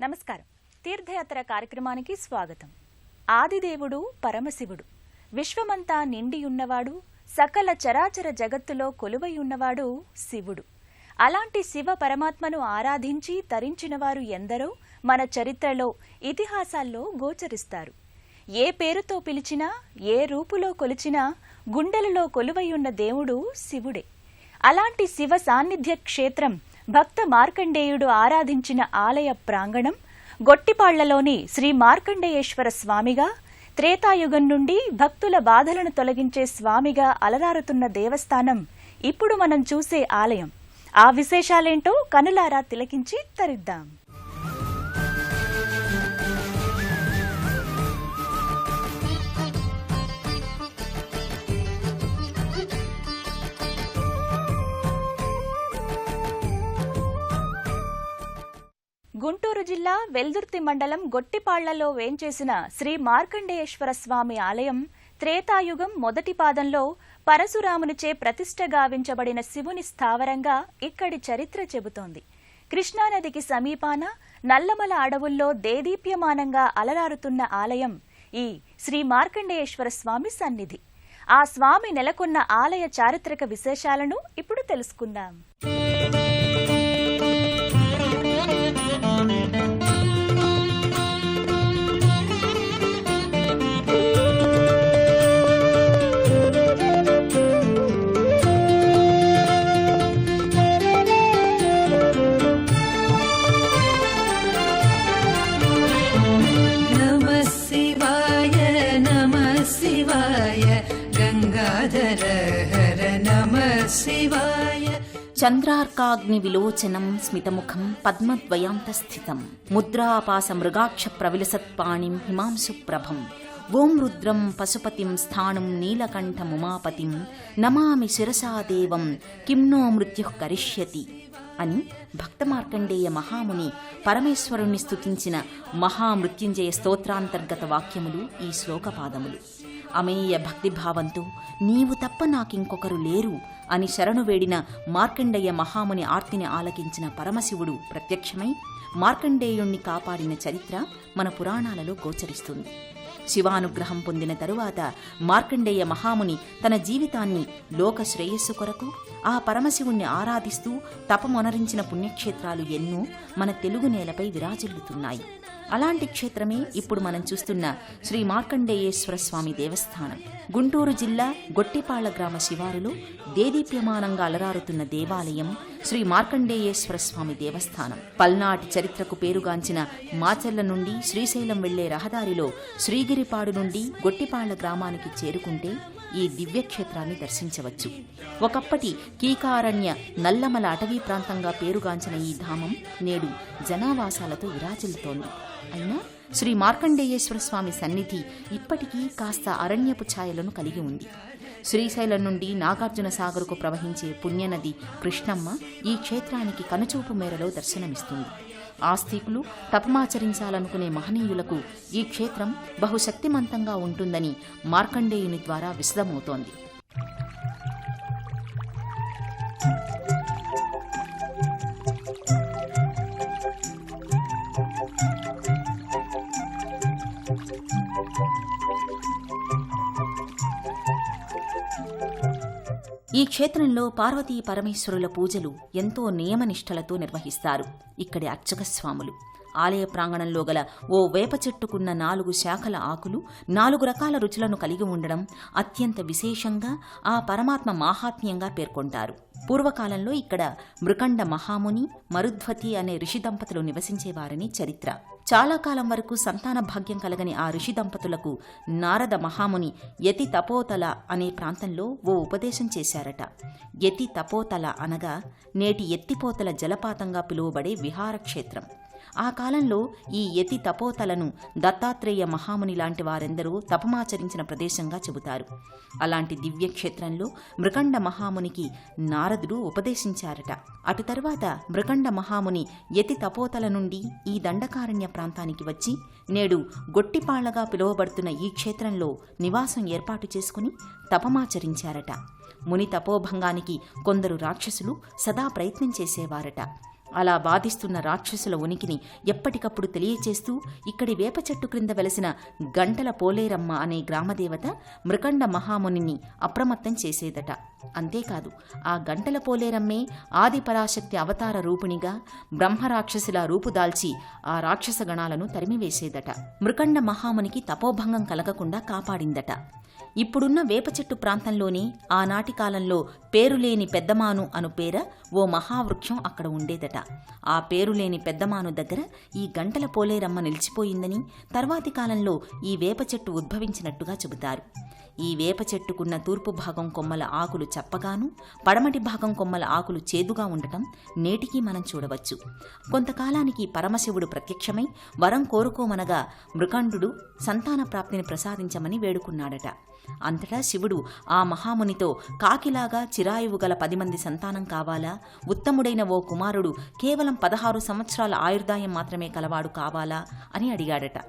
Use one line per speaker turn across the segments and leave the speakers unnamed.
నమస్కారం. తీర్థయాత్ర కార్యక్రమానికి స్వాగతం. ఆదిదేవుడు పరమశివుడు, విశ్వమంతా నిండియున్నవాడు, సకల చరాచర జగత్తులో కొలువైయున్నవాడు శివుడు. అలాంటి శివ పరమాత్మను ఆరాధించి తరించినవారు ఎందరో మన చరిత్రలో, ఇతిహాసాల్లో గోచరిస్తారు. ఏ పేరుతో పిలిచినా, ఏ రూపులో కొలిచినా గుండెలలో కొలువైయున్న దేవుడు శివుడే. అలాంటి శివ సాన్నిధ్య క్షేత్రం భక్త మార్కండేయుడు ఆరాధించిన ఆలయ ప్రాంగణం గొట్టిపాళ్లలోని శ్రీ మార్కండేయేశ్వర స్వామిగా, త్రేతాయుగం నుండి భక్తుల బాధలను తొలగించే స్వామిగా అలరారుతున్న దేవస్థానం ఇప్పుడు మనం చూసే ఆలయం. ఆ విశేషాలేంటో కనులారా తిలకించి తరిద్దాం. గుంటూరు జిల్లా వెల్దుర్తి మండలం గొట్టిపాళ్లలో వేంచేసిన శ్రీ మార్కండేయేశ్వర స్వామి ఆలయం త్రేతాయుగం మొదటి పాదంలో పరశురామునిచే ప్రతిష్ఠ గావించబడిన శివుని స్థావరంగా ఇక్కడి చరిత్ర చెబుతోంది. కృష్ణానదికి సమీపాన నల్లమల అడవుల్లో దేదీప్యమానంగా అలరారుతున్న ఆలయం ఈ శ్రీ మార్కండేయేశ్వర స్వామి సన్నిధి. ఆ స్వామి నెలకొన్న ఆలయ చారిత్రక విశేషాలను ఇప్పుడు తెలుసుకుందాం.
చంద్రార్కాగ్ని విలోచనం స్మితముఖం పద్మద్వయాంతస్థితం ముద్రాపాస మృగాక్ష ప్రవిలసత్పాణిం హిమాంశు ప్రభం ఓం రుద్రం పశుపతిం స్థాణుం నీలకంఠముమాపతిం నమామి శిరసాదేవం కిమ్నో మృత్యుః కరిష్యతి అని భక్త మార్కండేయ మహాముని పరమేశ్వరుణ్ణి స్తుతించిన మహామృత్యుంజయ స్తోత్రాంతర్గత వాక్యములు ఈ శ్లోకపాదములు. అమేయ భక్తిభావంతో నీవు తప్ప నాకింకొకరు లేరు అని శరణు వేడిన మార్కండేయ మహాముని ఆర్తిని ఆలకించిన పరమశివుడు ప్రత్యక్షమై మార్కండేయుణ్ణి కాపాడిన చరిత్ర మన పురాణాలలో గోచరిస్తుంది. శివానుగ్రహం పొందిన తరువాత మార్కండేయ మహాముని తన జీవితాన్ని లోక శ్రేయస్సు కొరకు ఆ పరమశివుణ్ణి ఆరాధిస్తూ తపమొనరించిన పుణ్యక్షేత్రాలు ఎన్నో మన తెలుగు నేలపై విరాజిల్లుతున్నాయి. అలాంటి క్షేత్రమే ఇప్పుడు మనం చూస్తున్న శ్రీ మార్కండేయేశ్వర స్వామి దేవస్థానం. గుంటూరు జిల్లా గొట్టిపాళ్ల గ్రామ శివారులో దేదీప్యమానంగా అలరారుతున్న దేవాలయం శ్రీ మార్కండేయేశ్వర స్వామి దేవస్థానం. పల్నాటి చరిత్రకు పేరుగాంచిన మాచర్ల నుండి శ్రీశైలం వెళ్లే రహదారిలో శ్రీగిరిపాడు నుండి గొట్టిపాళ్ల గ్రామానికి చేరుకుంటే ఈ దివ్యక్షేత్రాన్ని దర్శించవచ్చు. ఒకప్పటి కీకారణ్య నల్లమల అటవీ ప్రాంతంగా పేరుగాంచిన ఈ ధామం నేడు జనావాసాలతో విరాజిల్లుతోంది. అయినా శ్రీ మార్కండేయేశ్వర స్వామి సన్నిధి ఇప్పటికీ కాస్త అరణ్యపు ఛాయలను కలిగి ఉంది. శ్రీశైలం నుండి నాగార్జున సాగర్కు ప్రవహించే పుణ్యనది కృష్ణమ్మ ఈ క్షేత్రానికి కనుచూపు మేరలో దర్శనమిస్తుంది. ఆస్తికులు తపమాచరించాలనుకునే మహనీయులకు ఈ క్షేత్రం బహుశక్తిమంతంగా ఉంటుందని మార్కండేయుని ద్వారా విశదమవుతోంది. ఈ క్షేత్రంలో పార్వతీ పరమేశ్వరుల పూజలు ఎంతో నియమనిష్టలతో నిర్వహిస్తారు. ఇక్కడి అర్చక స్వాములు ఆలయ ప్రాంగణంలో గల ఓ వేప చెట్టుకున్న 4 శాఖల ఆకులు 4 రకాల రుచులను కలిగి ఉండడం అత్యంత విశేషంగా ఆ పరమాత్మ మాహాత్మ్యంగా పేర్కొంటారు. పూర్వకాలంలో ఇక్కడ మృకండ మహాముని, మరుద్వతి అనే ఋషి దంపతులు నివసించేవారని చరిత్ర. చాలా కాలం వరకు సంతాన భాగ్యం కలగని ఆ ఋషి దంపతులకు నారద మహాముని యతి తపోతల అనే ప్రాంతంలో ఓ ఉపదేశం చేశారట. యతి తపోతల అనగా నేటి ఎత్తిపోతల జలపాతంగా పిలువబడే విహారక్షేత్రం. ఆ కాలంలో ఈ యతి తపోతలను దత్తాత్రేయ మహాముని లాంటి వారెందరూ తపమాచరించిన ప్రదేశంగా చెబుతారు. అలాంటి దివ్యక్షేత్రంలో మృకండ మహామునికి నారదుడు ఉపదేశించారట. అటు తరువాత మృకండ మహాముని యతి తపోతల నుండి ఈ దండకారణ్య ప్రాంతానికి వచ్చి నేడు గొట్టిపాళ్లగా పిలువబడుతున్న ఈ క్షేత్రంలో నివాసం ఏర్పాటు చేసుకుని తపమాచరించారట. ముని తపోభంగానికి కొందరు రాక్షసులు సదా ప్రయత్నం చేసేవారట. అలా బాధిస్తున్న రాక్షసుల ఉనికిని ఎప్పటికప్పుడు తెలియచేస్తూ ఇక్కడి వేప చెట్టు క్రింద వెలసిన గంటల పోలేరమ్మ అనే గ్రామదేవత మృకండ మహామునిని అప్రమత్తం చేసేదట. అంతేకాదు, ఆ గంటల పోలేరమ్మే ఆదిపరాశక్తి అవతార రూపిణిగా బ్రహ్మరాక్షసుల రూపుదాల్చి ఆ రాక్షస గణాలను తరిమివేసేదట. మృకండ మహామునికి తపోభంగం కలగకుండా కాపాడిందట. ఇప్పుడున్న వేప చెట్టు ప్రాంతంలోనే ఆనాటి కాలంలో పేరులేని పెద్దమాను అను పేర ఓ మహావృక్షం అక్కడ ఉండేదట. ఆ పేరులేని పెద్దమాను దగ్గర ఈ గంటల పోలేరమ్మ నిలిచిపోయిందని తర్వాతి కాలంలో ఈ వేప చెట్టు ఉద్భవించినట్టుగా చెబుతారు. ఈ వేప చెట్టుకున్న తూర్పు భాగం కొమ్మల ఆకులు చప్పగాను, పడమటి భాగం కొమ్మల ఆకులు చేదుగా ఉండటం నేటికీ మనం చూడవచ్చు. కొంతకాలానికి పరమశివుడు ప్రత్యక్షమై వరం కోరుకోమనగా మృకండు సంతాన ప్రాప్తిని ప్రసాదించమని వేడుకున్నాడట. అంతటా శివుడు ఆ మహామునితో కాకిలాగా చిరాయువు గల 10 మంది సంతానం కావాలా, ఉత్తముడైన ఓ కుమారుడు కేవలం 16 సంవత్సరాల ఆయుర్దాయం మాత్రమే కలవాడు కావాలా అని అడిగాడట.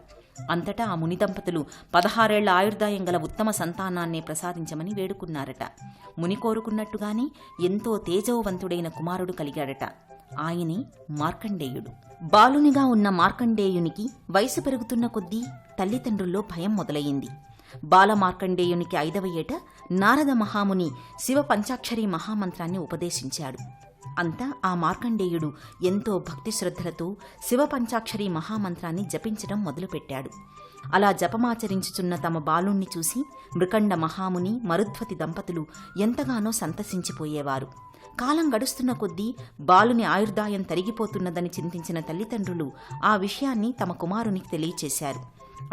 అంతటా ఆ ముని దంపతులు 16 ఏళ్ల ఆయుర్దాయం గల ఉత్తమ సంతానాన్నే ప్రసాదించమని వేడుకున్నారట. ముని కోరుకున్నట్టుగానే ఎంతో తేజోవంతుడైన కుమారుడు కలిగాడట. ఆయనే మార్కండేయుడు. బాలునిగా ఉన్న మార్కండేయునికి వయసు పెరుగుతున్న కొద్దీ తల్లిదండ్రుల్లో భయం మొదలయ్యింది. బాల మార్కండేయునికి 5వ ఏట నారద మహాముని శివ పంచాక్షరి మహామంత్రాన్ని ఉపదేశించాడు. అంతా ఆ మార్కండేయుడు ఎంతో భక్తి శ్రద్ధలతో శివ పంచాక్షరి మహామంత్రాన్ని జపించడం మొదలుపెట్టాడు. అలా జపమాచరించుచున్న తమ బాలుణ్ణి చూసి మృకండ మహాముని మరుద్వతి దంపతులు ఎంతగానో సంతసించిపోయేవారు. కాలం గడుస్తున్న కొద్దీ బాలుని ఆయుర్దాయం తరిగిపోతున్నదని చింతించిన తల్లిదండ్రులు ఆ విషయాన్ని తమ కుమారునికి తెలియచేశారు.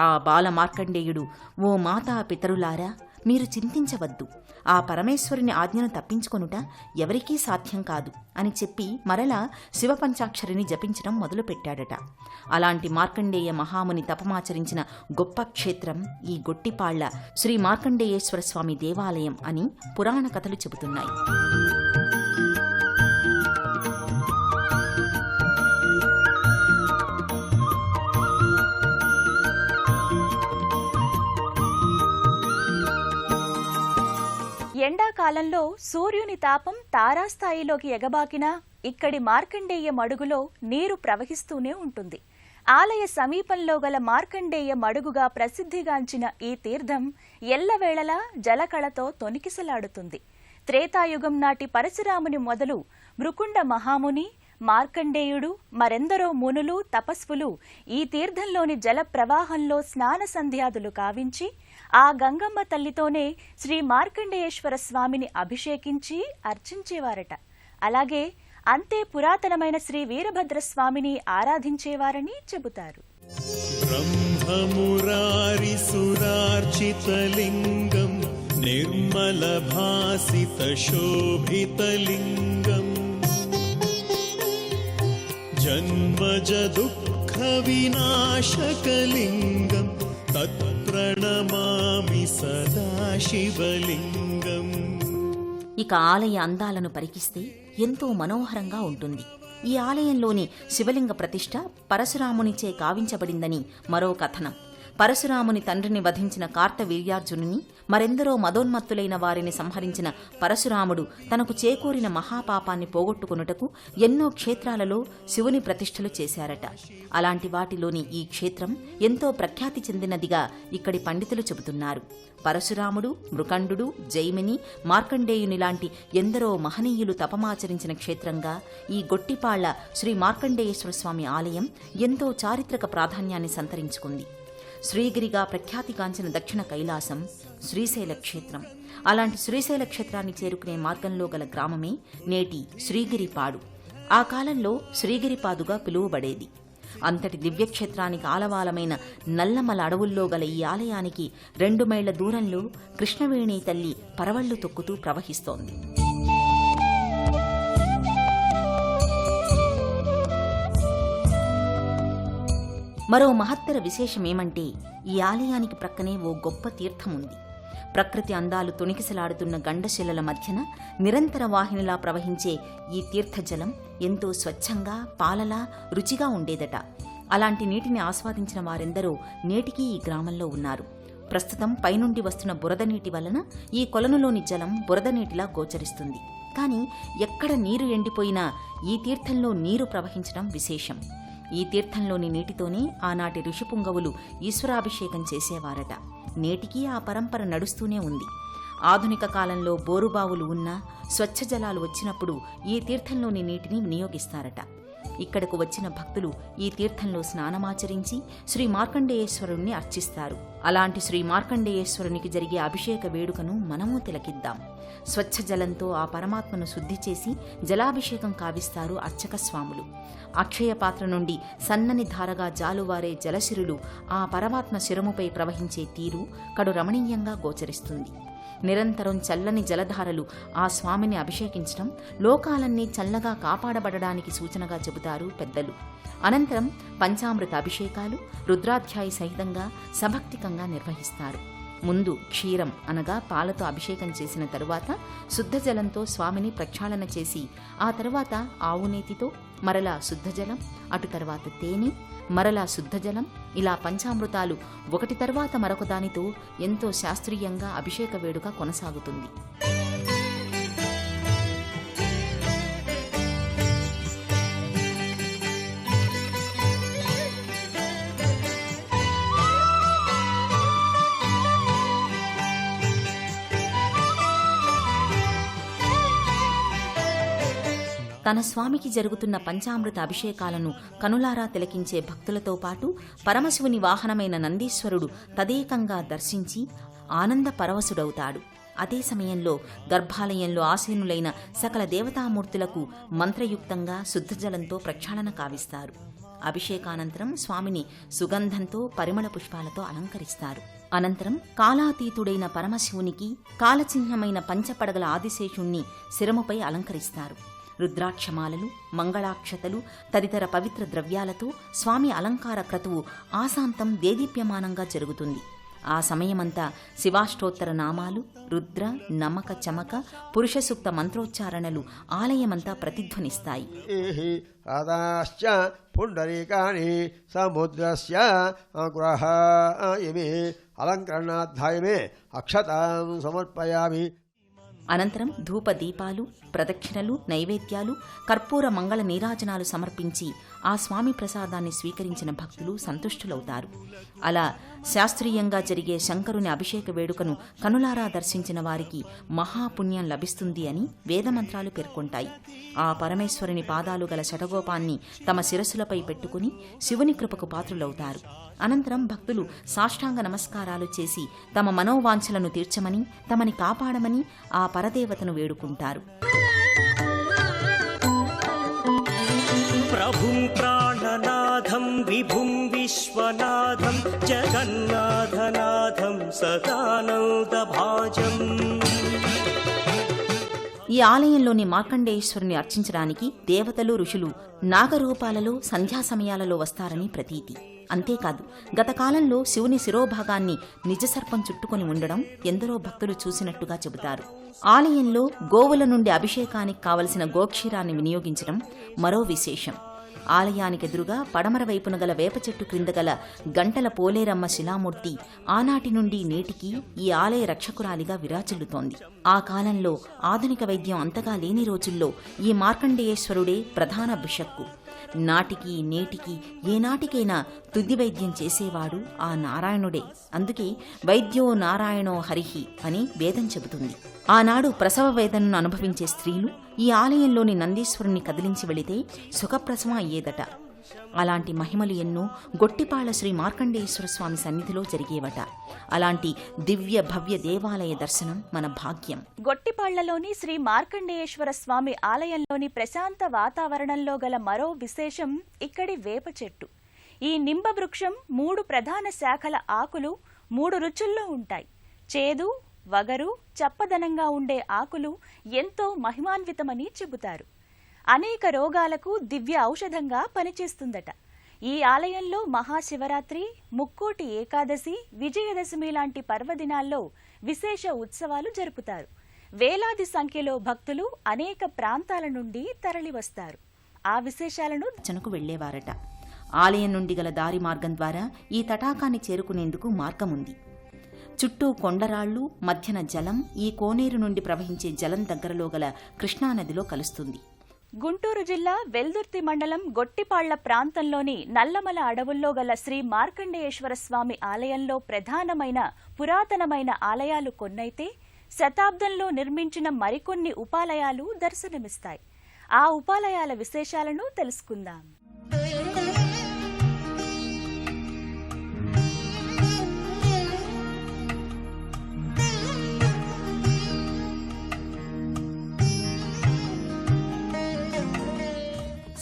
ఆ బాల మార్కండేయుడు, ఓ మాతా పితరులారా, మీరు చింతించవద్దు, ఆ పరమేశ్వరుని ఆజ్ఞను తప్పించుకొనుట ఎవరికీ సాధ్యం కాదు అని చెప్పి మరలా శివపంచాక్షరిని జపించడం మొదలుపెట్టాడట. అలాంటి మార్కండేయ మహాముని తపమాచరించిన గొప్ప క్షేత్రం ఈ గొట్టిపాళ్ల శ్రీ మార్కండేయేశ్వర స్వామి దేవాలయం అని పురాణ కథలు చెబుతున్నాయి.
ఎండాకాలంలో సూర్యుని తాపం తారాస్థాయిలోకి ఎగబాకినా ఇక్కడి మార్కండేయ మడుగులో నీరు ప్రవహిస్తూనే ఉంటుంది. ఆలయ సమీపంలో గల మార్కండేయ మడుగుగా ప్రసిద్ధిగాంచిన ఈ తీర్థం ఎల్లవేళలా జలకళతో తొణికిసలాడుతుంది. త్రేతాయుగం నాటి పరశురాముని మొదలు మృకుండ మహాముని, మార్కండేయుడు, మరెందరో మునులు తపస్వులు ఈ తీర్థంలోని జల ప్రవాహంలో స్నాన సంధ్యాదులు కావించి ఆ గంగమ్మ తల్లితోనే శ్రీ మార్కండేయేశ్వర స్వామిని అభిషేకించి అర్చించేవారట. అలాగే అంతే పురాతనమైన శ్రీ వీరభద్రస్వామిని ఆరాధించేవారని చెబుతారు.
బ్రహ్మమురారి సురార్చితలింగం నిర్మల భాసిత శోభితలింగం జన్మజ దుఃఖ వినాశకలింగం తత్ప్రణమామి సదాశివలింగం.
ఇక ఆలయ అందాలను పరికిస్తే ఎంతో మనోహరంగా ఉంటుంది. ఈ ఆలయంలోని శివలింగ ప్రతిష్ఠ పరశురామునిచే కావించబడిందని మరో కథనం. పరశురాముని తండ్రిని వధించిన కార్తవీర్యార్జునుని, మరెందరో మదోన్మత్తులైన వారిని సంహరించిన పరశురాముడు తనకు చేకూరిన మహాపాపాన్ని పోగొట్టుకొనుటకు ఎన్నో క్షేత్రాలలో శివుని ప్రతిష్ఠలు చేశారట. అలాంటి వాటిలోని ఈ క్షేత్రం ఎంతో ప్రఖ్యాతి చెందినదిగా ఇక్కడి పండితులు చెబుతున్నారు. పరశురాముడు, మృకండు, జైమిని, మార్కండేయుని లాంటి ఎందరో మహనీయులు తపమాచరించిన క్షేత్రంగా ఈ గొట్టిపాళ్ల శ్రీ మార్కండేయేశ్వర స్వామి ఆలయం ఎంతో చారిత్రక ప్రాధాన్యాన్ని సంతరించుకుంది. శ్రీగిరిగా ప్రఖ్యాతిగాంచిన దక్షిణ కైలాసం శ్రీశైల క్షేత్రం. అలాంటి శ్రీశైల క్షేత్రాన్ని చేరుకునే మార్గంలో గల గ్రామమే నేటి శ్రీగిరిపాడు. ఆ కాలంలో శ్రీగిరిపాదుగా పిలువబడేది. అంతటి దివ్యక్షేత్రానికి ఆలవాలమైన నల్లమల అడవుల్లో గల ఈ ఆలయానికి 2 మైళ్ల దూరంలో కృష్ణవేణి తల్లి పరవళ్లు తొక్కుతూ ప్రవహిస్తోంది. మరో మహత్తర విశేషమేమంటే ఈ ఆలయానికి ప్రక్కనే ఓ గొప్ప తీర్థం ఉంది. ప్రకృతి అందాలు తొణికిసలాడుతున్న గండశిలల మధ్యన నిరంతర వాహినిలా ప్రవహించే ఈ తీర్థజలం ఎంతో స్వచ్ఛంగా, పాలలా, రుచిగా ఉండేదట. అలాంటి నీటిని ఆస్వాదించిన వారెందరో నేటికీ ఈ గ్రామంలో ఉన్నారు. ప్రస్తుతం పైనుండి వస్తున్న బురద నీటి వలన ఈ కొలనులోని జలం బురద నీటిలా గోచరిస్తుంది. కాని ఎక్కడ నీరు ఎండిపోయినా ఈ తీర్థంలో నీరు ప్రవహించడం విశేషం. ఈ తీర్థంలోని నీటితోనే ఆనాటి ఋషిపుంగవులు ఈశ్వరాభిషేకం చేసేవారట. నేటికీ ఆ పరంపర నడుస్తూనే ఉంది. ఆధునిక కాలంలో బోరుబావులు ఉన్నా స్వచ్ఛ జలాలు వచ్చినప్పుడు ఈ తీర్థంలోని నీటిని వినియోగిస్తారట. ఇక్కడకు వచ్చిన భక్తులు ఈ తీర్థంలో స్నానమాచరించి శ్రీ మార్కండేయేశ్వరుణ్ణి అర్చిస్తారు. అలాంటి శ్రీ మార్కండేయేశ్వరునికి జరిగే అభిషేక వేడుకను మనమూ తిలకిద్దాం. స్వచ్ఛ జలంతో ఆ పరమాత్మను శుద్ధి చేసి జలాభిషేకం కావిస్తారు అర్చక స్వాములు. అక్షయ పాత్ర నుండి సన్నని ధారగా జాలువారే జలశిరులు ఆ పరమాత్మ శిరముపై ప్రవహించే తీరు కడు రమణీయంగా గోచరిస్తుంది. నిరంతరం చల్లని జలధారలు ఆ స్వామిని అభిషేకించడం లోకాలన్నీ చల్లగా కాపాడబడడానికి సూచనగా చెబుతారు పెద్దలు. అనంతరం పంచామృత అభిషేకాలు రుద్రాధ్యాయ సహితంగా సభక్తికంగా నిర్వహిస్తారు. ముందు క్షీరం అనగా పాలతో అభిషేకం చేసిన తరువాత శుద్ధ జలంతో స్వామిని ప్రక్షాళన చేసి ఆ తరువాత ఆవునేతితో మరలా శుద్ధజలం, అటు తర్వాత తేనె, మరలా శుద్ధజలం, ఇలా పంచామృతాలు ఒకటి తర్వాత మరొక దానితో ఎంతో శాస్త్రీయంగా అభిషేక వేడుక కొనసాగుతుంది. తన స్వామికి జరుగుతున్న పంచామృత అభిషేకాలను కనులారా తిలకించే భక్తులతో పాటు పరమశివుని వాహనమైన నందీశ్వరుడు తదేకంగా దర్శించి ఆనంద పరవశుడవుతాడు. అదే సమయంలో గర్భాలయంలో ఆసీనులైన సకల దేవతామూర్తులకు మంత్రయుక్తంగా శుద్ధజలంతో ప్రక్షాళన కావిస్తారు. అభిషేకానంతరం స్వామిని సుగంధంతో పరిమళ పుష్పాలతో అలంకరిస్తారు. అనంతరం కాలాతీతుడైన పరమశివునికి కాలచిహ్నమైన పంచపడగల ఆదిశేషుణ్ణి శిరముపై అలంకరిస్తారు. రుద్రాక్షమాలలు, మంగళాక్షతలు తదితర పవిత్ర ద్రవ్యాలతో స్వామి అలంకార క్రతువు ఆశాంతం దేదీప్యమానంగా జరుగుతుంది. ఆ సమయమంతా శివాష్టోత్తర నామాలు, రుద్ర, నమక, చమక, పురుష సూక్త మంత్రోచ్చారణలు ఆలయమంతా ప్రతిధ్వనిస్తాయి.
పుండరీకాని సముద్రస్య గ్రహాయమే అలంకరణాధ్యాయమే అక్షతాం సమర్పయామి.
అనంతరం ధూప దీపాలు, ప్రదక్షిణలు, నైవేద్యాలు, కర్పూర మంగళ నీరాజనాలు సమర్పించి ఆ స్వామి ప్రసాదాన్ని స్వీకరించిన భక్తులు సంతుష్టులవుతారు. అలా శాస్త్రీయంగా జరిగే శంకరుని అభిషేక వేడుకను కనులారా దర్శించిన వారికి మహాపుణ్యం లభిస్తుంది అని వేదమంత్రాలు పేర్కొంటాయి. ఆ పరమేశ్వరుని పాదాలు గల షటగోపాన్ని తమ శిరస్సులపై పెట్టుకుని శివుని కృపకు పాత్రులవుతారు. అనంతరం భక్తులు సాష్టాంగ నమస్కారాలు చేసి తమ మనోవాంఛలను తీర్చమని, తమని కాపాడమని ఆ పరదేవతను వేడుకుంటారు.
ప్రభుం ప్రాణనాథం విభుం విశ్వనాథం జగన్నాథనాథం సదానందభాజం.
ఈ ఆలయంలోని మార్కండేయేశ్వరుని అర్చించడానికి దేవతలు, ఋషులు నాగరూపాలలో సంధ్యా సమయాలలో వస్తారని ప్రతీతి. అంతేకాదు, గత కాలంలో శివుని శిరోభాగాన్ని నిజసర్పం చుట్టుకొని ఉండడం ఎందరో భక్తులు చూసినట్టుగా చెబుతారు. ఆలయంలో గోవుల నుండి అభిషేకానికి కావలసిన గోక్షీరాన్ని వినియోగించడం మరో విశేషం. ఆలయానికెదురుగా పడమర వైపున గల వేప చెట్టు క్రింద గల గంటల పోలేరమ్మ శిలామూర్తి ఆనాటి నుండి నేటికి ఈ ఆలయ రక్షకురాలిగా విరాజిల్లుతోంది. ఆ కాలంలో ఆధునిక వైద్యం అంతగా లేని రోజుల్లో ఈ మార్కండేయేశ్వరుడే ప్రధాన బిషక్కు. నాటికి నేటికి ఏనాటికైనా తుది వైద్యం చేసేవాడు ఆ నారాయణుడే. అందుకే వైద్యో నారాయణో హరిహి అని వేదం చెబుతుంది. ఆనాడు ప్రసవ వేదనను అనుభవించే స్త్రీలు ఈ ఆలయంలోని నందీశ్వరుణ్ణి కదిలించి వెళితే సుఖప్రసవం అయ్యేదట. అలాంటి మహిమలు ఎన్నో గొట్టిపాళ్ల శ్రీ మార్కండేయేశ్వర స్వామి సన్నిధిలో జరిగేవట. అలాంటి దివ్య భవ్య దేవాలయ దర్శనం మన భాగ్యం.
గొట్టిపాళ్లలోని శ్రీ మార్కండేయేశ్వర స్వామి ఆలయంలోని ప్రశాంత వాతావరణంలో గల మరో విశేషం ఇక్కడి వేప చెట్టు. ఈ నింబ వృక్షం 3 ప్రధాన శాఖల ఆకులు 3 రుచుల్లో ఉంటాయి. చేదు, వగరు, చప్పదనంగా ఉండే ఆకులు ఎంతో మహిమాన్వితమని చెబుతారు. అనేక రోగాలకు దివ్య ఔషధంగా పనిచేస్తుందట. ఈ ఆలయంలో మహాశివరాత్రి, ముక్కోటి ఏకాదశి, విజయదశమి లాంటి పర్వదినాల్లో విశేష ఉత్సవాలు జరుపుతారు. వేలాది సంఖ్యలో భక్తులు అనేక ప్రాంతాల నుండి తరలివస్తారు. ఆ విశేషాలను
చనుకు వెళ్లేవారట. ఆలయం నుండి గల దారి మార్గం ద్వారా ఈ తటాకాన్ని చేరుకునేందుకు మార్గముంది. చుట్టూ కొండరాళ్లు, మధ్యన జలం. ఈ కోనేరు నుండి ప్రవహించే జలం దగ్గరలో గల కృష్ణానదిలో కలుస్తుంది.
గుంటూరు జిల్లా వెల్దుర్తి మండలం గొట్టిపాళ్ల ప్రాంతంలోని నల్లమల అడవుల్లో గల శ్రీ మార్కండేయేశ్వర స్వామి ఆలయంలో ప్రధానమైన పురాతనమైన ఆలయాలు కొన్నైతే శతాబ్దంలో నిర్మించిన మరికొన్ని ఉపాలయాలు దర్శనమిస్తాయి. ఆ ఉపాలయాల విశేషాలను తెలుసుకుందాం.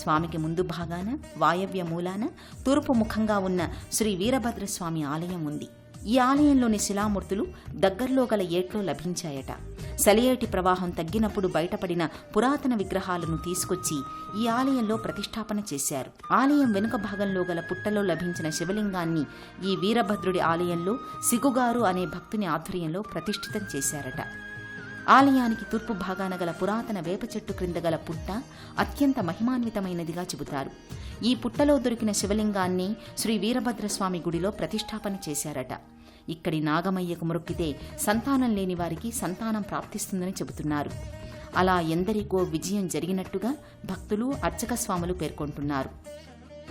స్వామికి ముందు భాగాన వాయవ్య మూలాన తూర్పు ముఖంగా ఉన్న శ్రీ వీరభద్రస్వామి ఆలయం ఉంది. ఈ ఆలయంలోని శిలామూర్తులు దగ్గర్లో గల ఏట్లో లభించాయట. సెలయేటి ప్రవాహం తగ్గినప్పుడు బయటపడిన పురాతన విగ్రహాలను తీసుకొచ్చి ఈ ఆలయంలో ప్రతిష్టాపన చేశారు. ఆలయం వెనుక భాగంలో గల పుట్టలో లభించిన శివలింగాన్ని ఈ వీరభద్రుడి ఆలయంలో సిగుగారు అనే భక్తుని ఆధ్వర్యంలో ప్రతిష్ఠితం చేశారట. ఆలయానికి తూర్పు భాగాన గల పురాతన వేప చెట్టు క్రింద గల పుట్ట అత్యంత మహిమాన్వితమైనదిగా చెబుతారు. ఈ పుట్టలో దొరికిన శివలింగాన్ని శ్రీ వీరభద్రస్వామి గుడిలో ప్రతిష్టాపన చేశారట. ఇక్కడి నాగమయ్యకు మొక్కితే సంతానం లేని వారికి సంతానం ప్రాప్తిస్తుందని చెబుతున్నారు. అలా ఎందరికో విజయం జరిగినట్టుగా భక్తులు, అర్చక స్వాములు పేర్కొంటున్నారు.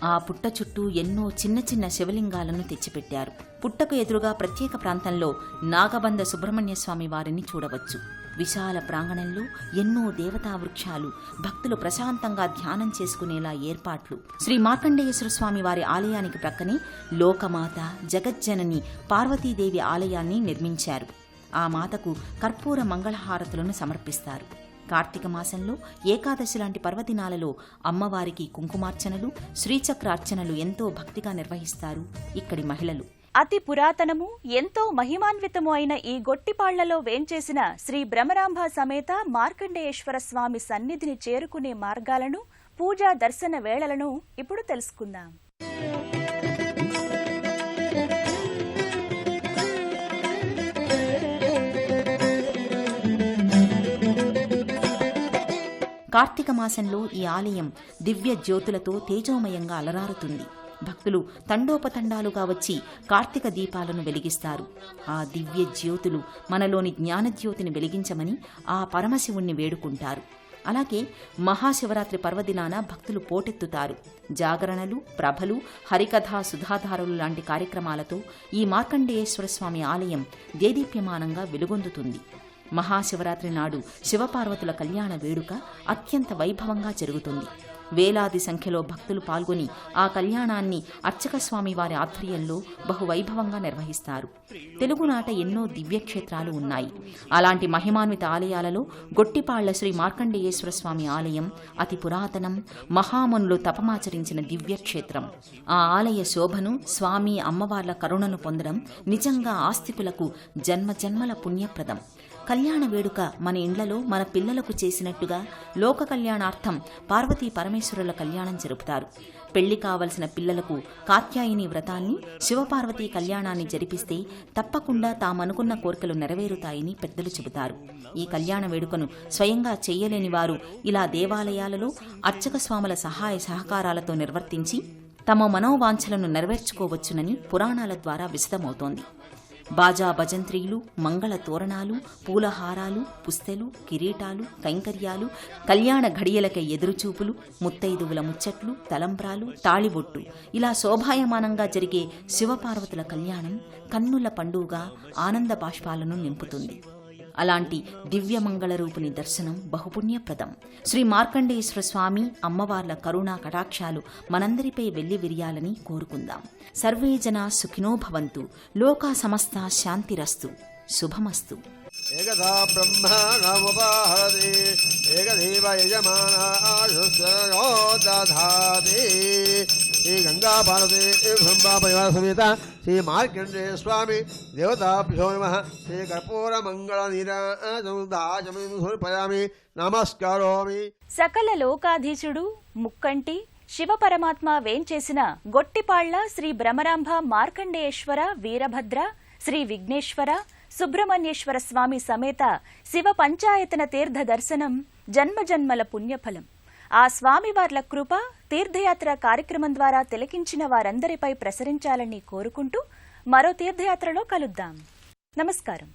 ఆ పుట్ట చుట్టూ ఎన్నో చిన్న చిన్న శివలింగాలను తెచ్చిపెట్టారు. పుట్టకు ఎదురుగా ప్రత్యేక ప్రాంతంలో నాగబంధ సుబ్రహ్మణ్య స్వామి వారిని చూడవచ్చు. విశాల ప్రాంగణంలో ఎన్నో దేవతా వృక్షాలు, భక్తులు ప్రశాంతంగా ధ్యానం చేసుకునేలా ఏర్పాట్లు. శ్రీ మార్కండేయేశ్వర స్వామి వారి ఆలయానికి ప్రక్కనే లోకమాత జగజ్జనని పార్వతీదేవి ఆలయాన్ని నిర్మించారు. ఆ మాతకు కర్పూర మంగళహారతులను సమర్పిస్తారు. కార్తీక మాసంలో ఏకాదశి లాంటి పర్వదినాలలో అమ్మవారికి కుంకుమార్చనలు, శ్రీచక్రార్చనలు ఎంతో భక్తిగా నిర్వహిస్తారు ఇక్కడి మహిళలు.
అతి పురాతనము, ఎంతో మహిమాన్వితము అయిన ఈ గొట్టిపాళ్లలో వేంచేసిన శ్రీ భ్రమరాంభ సమేత మార్కండేయేశ్వర స్వామి సన్నిధిని చేరుకునే మార్గాలను, పూజా దర్శన వేళలను ఇప్పుడు తెలుసుకుందాం.
కార్తీక మాసంలో ఈ ఆలయం దివ్య జ్యోతులతో తేజోమయంగా అలరారుతుంది. భక్తులు తండోపతండాలుగా వచ్చి కార్తీక దీపాలను వెలిగిస్తారు. ఆ దివ్య జ్యోతులు మనలోని జ్ఞానజ్యోతిని వెలిగించమని ఆ పరమశివుణ్ణి వేడుకుంటారు. అలాగే మహాశివరాత్రి పర్వదినాన భక్తులు పోటెత్తుతారు. జాగరణలు, ప్రభలు, హరికథా సుధాధారులు లాంటి కార్యక్రమాలతో ఈ మార్కండేయేశ్వర స్వామి ఆలయం దేదీప్యమానంగా వెలుగొందుతుంది. మహాశివరాత్రి నాడు శివపార్వతుల కళ్యాణ వేడుక అత్యంత వైభవంగా జరుగుతుంది. వేలాది సంఖ్యలో భక్తులు పాల్గొని ఆ కళ్యాణాన్ని అర్చక స్వామి వారి ఆధ్వర్యంలో బహువైభవంగా నిర్వహిస్తారు. తెలుగునాట ఎన్నో దివ్యక్షేత్రాలు ఉన్నాయి. అలాంటి మహిమాన్విత ఆలయాలలో గొట్టిపాళ్ల శ్రీ మార్కండేయేశ్వర స్వామి ఆలయం అతి పురాతనం, మహామునులు తపమాచరించిన దివ్యక్షేత్రం. ఆ ఆలయ శోభను, స్వామి అమ్మవార్ల కరుణను పొందడం నిజంగా ఆస్తికులకు జన్మజన్మల పుణ్యప్రదం. కళ్యాణ వేడుక మన ఇండ్లలో మన పిల్లలకు చేసినట్టుగా లోక కళ్యాణార్థం పార్వతీ పరమేశ్వరుల కళ్యాణం జరుపుతారు. పెళ్లి కావలసిన పిల్లలకు కాత్యాయని వ్రతాన్ని, శివపార్వతీ కళ్యాణాన్ని జరిపిస్తే తప్పకుండా తామనుకున్న కోరికలు నెరవేరుతాయని పెద్దలు చెబుతారు. ఈ కళ్యాణ వేడుకను స్వయంగా చెయ్యలేని వారు ఇలా దేవాలయాలలో అర్చక స్వాముల సహాయ సహకారాలతో నిర్వర్తించి తమ మనోవాంఛలను నెరవేర్చుకోవచ్చునని పురాణాల ద్వారా విశదమవుతోంది. బాజా భజంత్రీలు, మంగళ తోరణాలు, పూలహారాలు, పుస్తెలు, కిరీటాలు, కైంకర్యాలు, కళ్యాణ ఘడియలకై ఎదురుచూపులు, ముత్తైదువుల ముచ్చట్లు, తలంబ్రాలు, తాళిబొట్టు ఇలా శోభాయమానంగా జరిగే శివపార్వతుల కళ్యాణం కన్నుల పండుగగా ఆనంద బాష్పాలను నింపుతుంది. అలాంటి దివ్యమంగళరూపుని దర్శనం బహుపుణ్యప్రదం. శ్రీ మార్కండేయేశ్వర స్వామి అమ్మవార్ల కరుణా కటాక్షాలు మనందరిపై వెళ్లి విరియాలని కోరుకుందాం. సర్వే జనా సుఖినో భవంతు, లోకా సమస్తా శాంతిరస్తు, శుభమస్తు.
ఏకదా బ్రహ్మాణముపహరతి ఏకదేవ యజమానాయుష్యో దధాతి. ఈ గంగా భారతి బ్రహ్మ పరివార సమేత శ్రీ మార్కండేయ స్వామి దేవతాభ్యో నమః. శ్రీ కర్పూర మంగళ నీరాజముదాచమం సమర్పయామి, నమస్కారోమి.
సకల లోకాధీశుడు ముక్కంటి శివపరమాత్మ వేంచేసిన గొట్టిపాళ్ల శ్రీ భ్రమరాంభ మార్కండేయేశ్వర, వీరభద్ర, శ్రీ విఘ్నేశ్వర, సుబ్రహ్మణ్యేశ్వర స్వామి సమేత శివ పంచాయతన తీర్థ దర్శనం జన్మజన్మల పుణ్యఫలం. ఆ స్వామివార్ల కృప తీర్థయాత్ర కార్యక్రమం ద్వారా తిలకించిన వారందరిపై ప్రసరించాలని కోరుకుంటూ మరో తీర్థయాత్రలో కలుద్దాం. నమస్కారం.